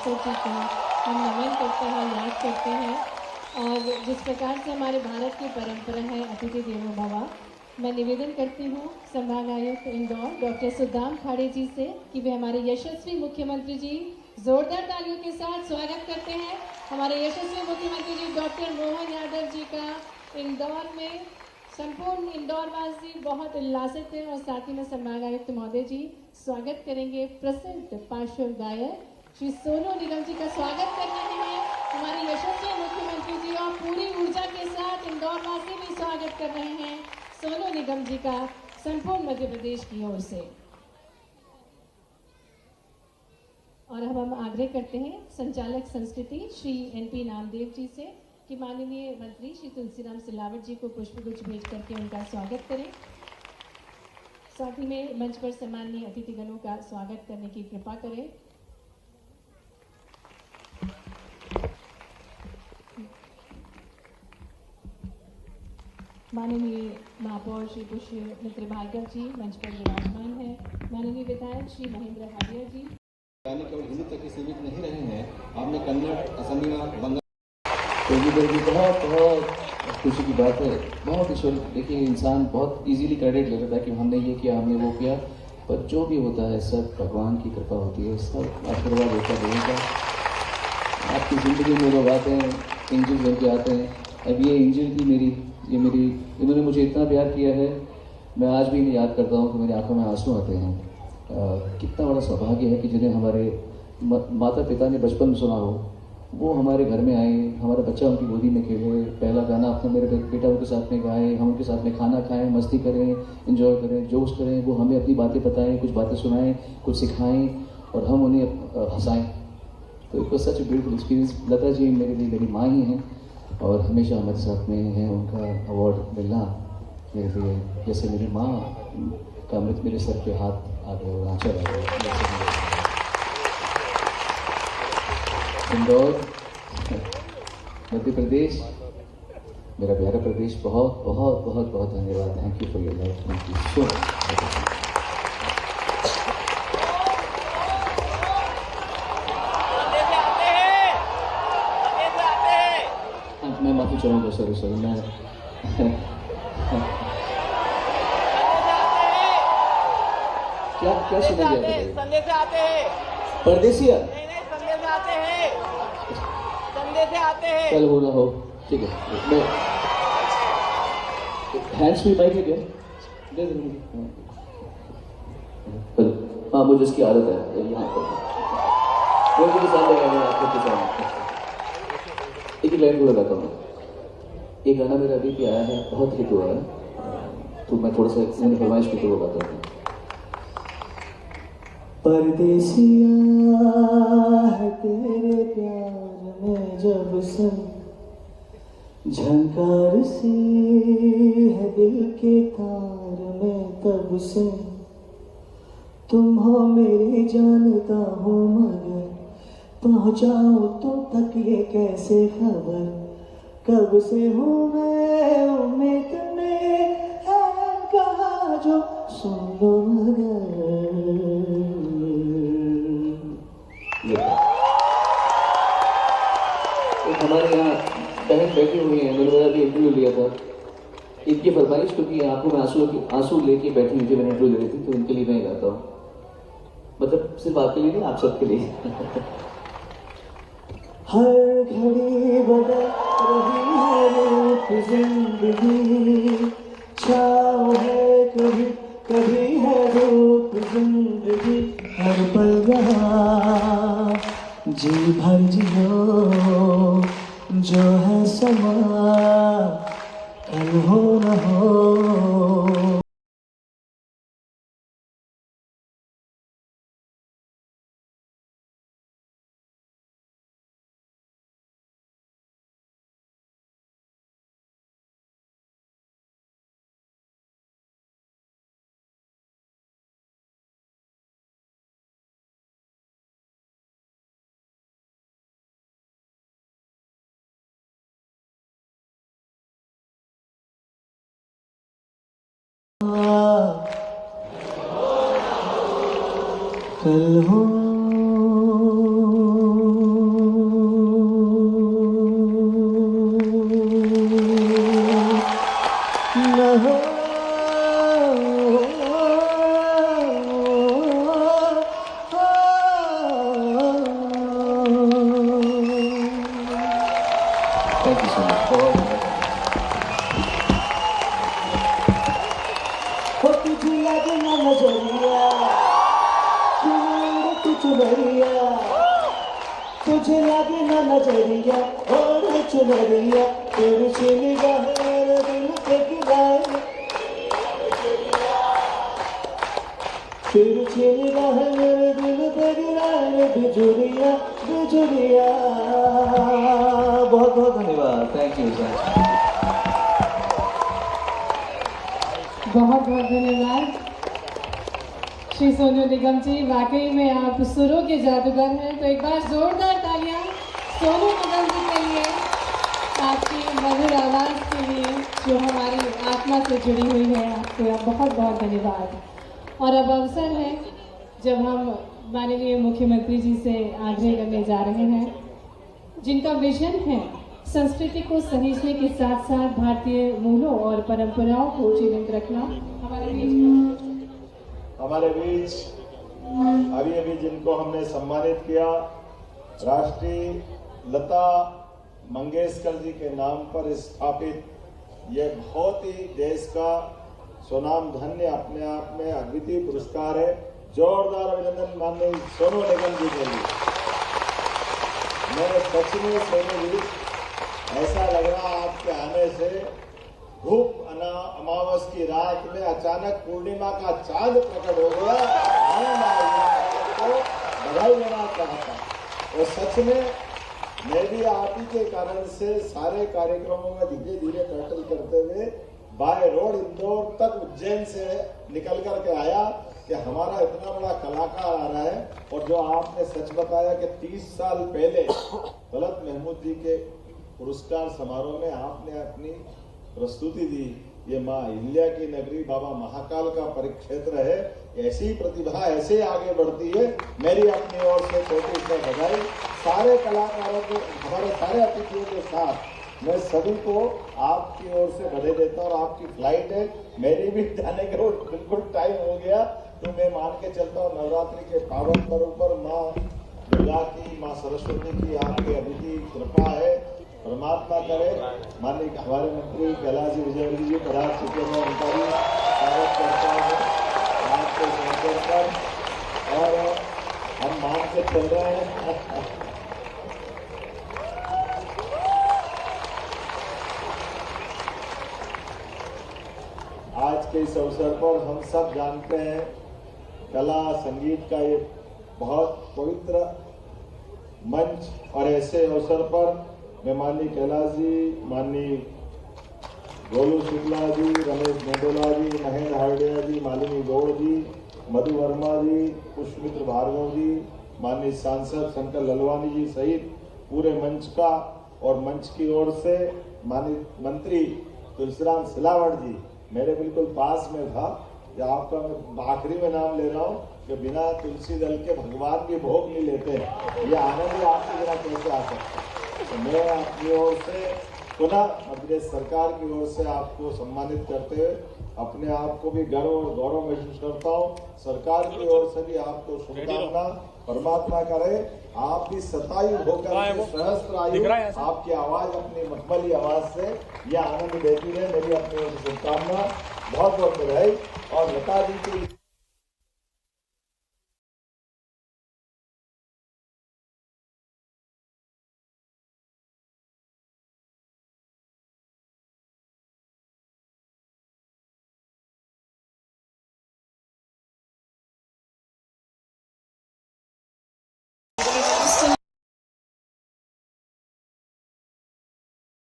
बस्तर जी का हम नमन करते हैं, याद करते हैं। और जिस प्रकार से हमारे भारत की परंपरा है अतिथि देवो भव, मैं निवेदन करती हूँ संभाग आयुक्त इंदौर डॉक्टर सुदाम खाड़े जी से कि वे हमारे यशस्वी मुख्यमंत्री जी, जोरदार तालियों के साथ स्वागत करते हैं हमारे यशस्वी मुख्यमंत्री जी डॉक्टर मोहन यादव जी का। इंदौर में संपूर्ण इंदौर वासी बहुत उल्लासित हैं और साथ ही में संभाग आयुक्त महोदय जी स्वागत करेंगे प्रसिद्ध पार्श्व गायक श्री सोनू निगम जी का स्वागत कर रहे हैं हमारे यशस्वी मुख्यमंत्री जी, और पूरी ऊर्जा के साथ इंदौर वासी भी स्वागत कर रहे हैं सोनू निगम जी का संपूर्ण मध्य प्रदेश की ओर से। और अब हम आग्रह करते हैं संचालक संस्कृति श्री NP नामदेव जी से कि माननीय मंत्री श्री तुलसीराम सिलावट जी को पुष्पगुच्छ भेज करके उनका स्वागत करें। साथ ही में मंच पर सम्माननीय अतिथिगणों का स्वागत करने की कृपा करें। माननीय महापौर श्री पुष्य मित्र भार्गव जी मंच पर विराजमान है। माननीय विधायक श्री महेंद्र हाडिया जी गाने केवल हिंदी तक ही सीमित नहीं रहे हैं, आपने कन्नड़, असमिया, बंगाल तो बहुत खुशी की बात है। बहुत ईश्वर देखिए, इंसान बहुत इजीली क्रेडिट ले लेता है कि हमने ये किया, हमने वो किया, पर जो भी होता है सब भगवान की कृपा होती है, सब आशीर्वाद होता है लोगों का। आपकी ज़िंदगी में लोग आते हैं, इंजल बन के आते हैं। अब ये इंजल थी मेरी, इन्होंने मुझे इतना प्यार किया है, मैं आज भी इन्हें याद करता हूँ कि मेरी आंखों में आंसू आते हैं। कितना बड़ा सौभाग्य है कि जिन्हें हमारे माता पिता ने बचपन में सुना हो, वो हमारे घर में आए, हमारा बच्चा उनकी गोदी में खेले, पहला गाना अपने मेरे बेटा उनके साथ में गाए, हम उनके साथ में खाना खाएं, मस्ती करें, एंजॉय करें, जोश करें, वो हमें अपनी बातें बताएं, कुछ बातें सुनाएं, कुछ सिखाएं और हम उन्हें हंसाएं। तो it was such a beautiful experience. Lata ji मेरे लिए मेरी माँ ही हैं और हमेशा हमारे साथ में हैं। उनका अवार्ड मिलना मेरे लिए जैसे मेरी माँ का अमृत मेरे सर पे हाथ आ गया और आंचल आ गया। इंदौर, मध्य प्रदेश, मेरा प्यारा प्रदेश, बहुत बहुत बहुत बहुत धन्यवाद। Thank you for your love, thank you so much. मैं माफी चाहूँगा, सॉरी मैं क्या सुना गया? संदेश आते हैं परदेसिया, संदेश आते हैं, संदेश आते हैं। कल हो ना हो, ठीक है। मैं हैंड्स फ्री माइक है क्या? दे दे मुझे। हाँ, मुझे इसकी आदत है यहाँ पर। मुझे साथ लगाना आपको के साथ एक लाइन को लगाता हूँ। एक गाना मेरा अभी भी आया है, बहुत हिट हुआ है, तो मैं थोड़ा सा मैंने फरमाइश की तो बताता हूँ। परदेसिया है तेरे प्यार में जब से, झंकार सी है दिल के तार में तब से, तुम हो मेरी जानता हूँ मगर पहुँचाओ तुम तक ये कैसे खबर, कब से हूँ मैं उम्मीद में कहा जो सुन लो मगर। हमारे यहाँ बहन बैठी हुई है, मैंने अभी इंटरव्यू लिया था, इनकी फरमाइश क्योंकि आंखों में आंसू लेके बैठी हुई थी, मैंने इंटरव्यू ले रही थी, तो इनके लिए मैं गाता हूँ। मतलब सिर्फ आपके लिए नहीं, आप सबके लिए। हर घड़ी बदल रही है रूप जिंदगी, छाँव है कभी कभी है धूप जिंदगी, हर पल रहा जी भर जियो, जो है समा कल हो न हो। कल हो थैंक यू सो मच। बहुत तुझे लगे ना नजरिया चुनरिया, तुझे लगे ना नजरिया और चुनरिया, तेरी निगाह मेरे दिल पे गिराए, तेरी निगाह मेरे दिल पे गिराए, बिजुरिया बिजुरिया। बहुत बहुत धन्यवाद। Thank you sir. बहुत बहुत धन्यवाद श्री सोनू निगम जी, वाकई में आप सुरों के जादूगर हैं। तो एक बार जोरदार तालियां सोनू निगम जी के लिए, आपकी मधुर आवाज़ के लिए जो हमारी आत्मा से जुड़ी हुई है। आपको बहुत बहुत धन्यवाद। और अब अवसर है जब हम माननीय मुख्यमंत्री जी से आग्रह करने जा रहे हैं, जिनका विजन है संस्कृति को सहेजने के साथ साथ भारतीय मूलों और परंपराओं को जीवित रखना। हमारे बीच अभी अभी जिनको हमने सम्मानित किया, राष्ट्रीय लता मंगेशकर जी के नाम पर स्थापित ये बहुत ही देश का स्वनाम धन्य अपने आप में अद्वितीय पुरस्कार है। जोरदार अभिनंदन माननीय सोनू निगम जी के लिए। मैं सच में सोनू जी, ऐसा लग रहा आपके आने से धूप अमावस की रात में अचानक पूर्णिमा का चांद प्रकट हो गया। तो बधाई देना चाहता और सच में मैं भी आप ही के कारण से सारे कार्यक्रमों में धीरे धीरे टर्टल करते हुए बाय रोड इंदौर तक उज्जैन से निकल करके आया कि हमारा इतना बड़ा कलाकार आ रहा है। और जो आपने सच बताया कि 30 साल पहले तलत महमूद जी के पुरस्कार समारोह में आपने अपनी प्रस्तुति दी। ये माँ अहिल्या की नगरी बाबा महाकाल का परिक्षेत्र है। ऐसी प्रतिभा ऐसे आगे बढ़ती है। मेरी अपनी ओर से छोटी से बधाई। सारे कलाकारों को, हमारे सारे अतिथियों के साथ मैं सभी को आपकी ओर से बधाई देता हूँ। और आपकी फ्लाइट है, मेरी भी जाने के बिल्कुल टाइम हो गया, तो मैं मान के चलता हूँ नवरात्रि के पावन पर्व पर माँ दुर्गा की, माँ सरस्वती की आपकी अद्वितीय कृपा है। परमात्मा करे। माननीय हमारे मंत्री कैलाश विजयवर्गीय जी पधार चुके हैं, उनका भी स्वागत करता हूँ आपके मौके पर। और हम मान के चल रहे हैं। आज के इस अवसर पर हम सब जानते हैं कला संगीत का ये बहुत पवित्र मंच, और ऐसे अवसर पर मैं माननीय कैलाश जी, माननीय गोलू शुक्ला जी, रमेश मेंडोला जी, महेंद्र हार्डिया जी, मालिनी गौड़ जी, मधु वर्मा जी, पुष्पमित्र भार्गव जी, माननीय सांसद शंकर ललवानी जी सहित पूरे मंच का, और मंच की ओर से माननीय मंत्री तुलसीराम सिलावट जी मेरे बिल्कुल पास में था। या आपका मैं आखिरी में नाम ले रहा हूँ कि बिना तुलसी दल के भगवान भी भोग नहीं लेते। ये आनंद आपके बिना कैसे आ सकता है। तो मैं अपनी ओर से पुनः मध्य प्रदेश सरकार की ओर से आपको सम्मानित करते हुए अपने आप को भी गर्व और गौरव महसूस करता हूँ। सरकार की ओर से भी आपको शुभकामना। परमात्मा करे आप भी शतायु होकर के सहस्त्र आयु आपकी आवाज अपनी मखमली आवाज से यह आनंद देती है। मेरी अपनी ओर से शुभकामना। बहुत बहुत बधाई। और लता जी की